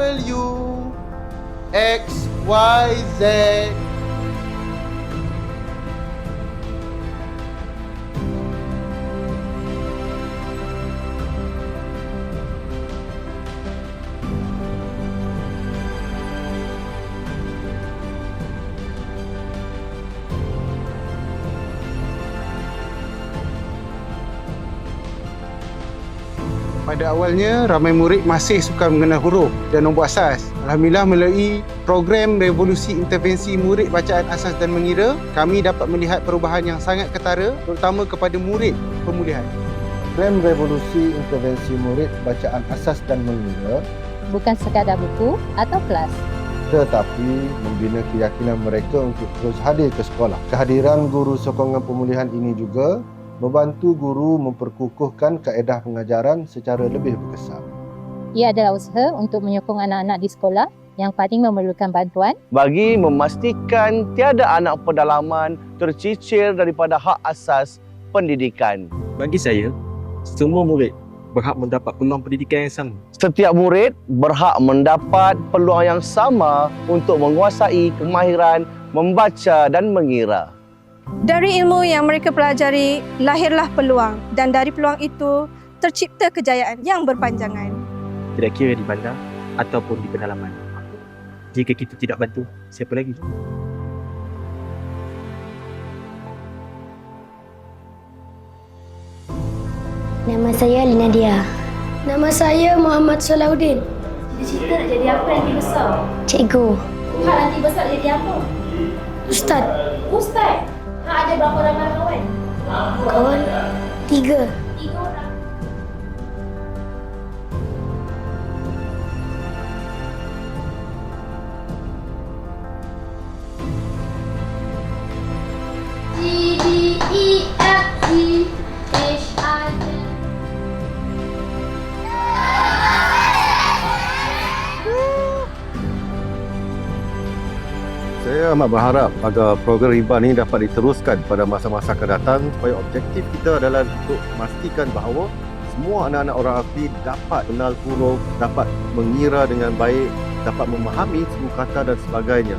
W, X, Y, Z. Pada awalnya, ramai murid masih suka mengenal huruf dan nombor asas. Alhamdulillah, melalui program Revolusi Intervensi Murid Bacaan Asas dan Mengira, kami dapat melihat perubahan yang sangat ketara, terutama kepada murid pemulihan. Program Revolusi Intervensi Murid Bacaan Asas dan Mengira bukan sekadar buku atau kelas, tetapi membina keyakinan mereka untuk terus hadir ke sekolah. Kehadiran guru sokongan pemulihan ini juga membantu guru memperkukuhkan kaedah pengajaran secara lebih berkesan. ia adalah usaha untuk menyokong anak-anak di sekolah yang paling memerlukan bantuan bagi memastikan tiada anak pedalaman tercicir daripada hak asas pendidikan. Bagi saya, semua murid berhak mendapat peluang pendidikan yang sama. Setiap murid berhak mendapat peluang yang sama untuk menguasai kemahiran membaca dan mengira. Dari ilmu yang mereka pelajari, lahirlah peluang dan dari peluang itu tercipta kejayaan yang berpanjangan. Tidak kira di bandar ataupun di pedalaman. Jika kita tidak bantu, siapa lagi? Nama saya Lina Dia. Nama saya Muhammad Salahuddin. Cita-cita nak jadi apa nanti besar? Cikgu. Hak nanti besar jadi apa? Ustaz. Ustaz. Hak ada berapa ramai kawan? Kawan 3. 3 orang. G, D, E, F, G, H, I, J. Saya amat berharap agar program RIBAN ini dapat diteruskan pada masa-masa akan datang supaya objektif kita adalah untuk memastikan bahawa semua anak-anak orang asli dapat kenal huruf, dapat mengira dengan baik, dapat memahami suku kata dan sebagainya.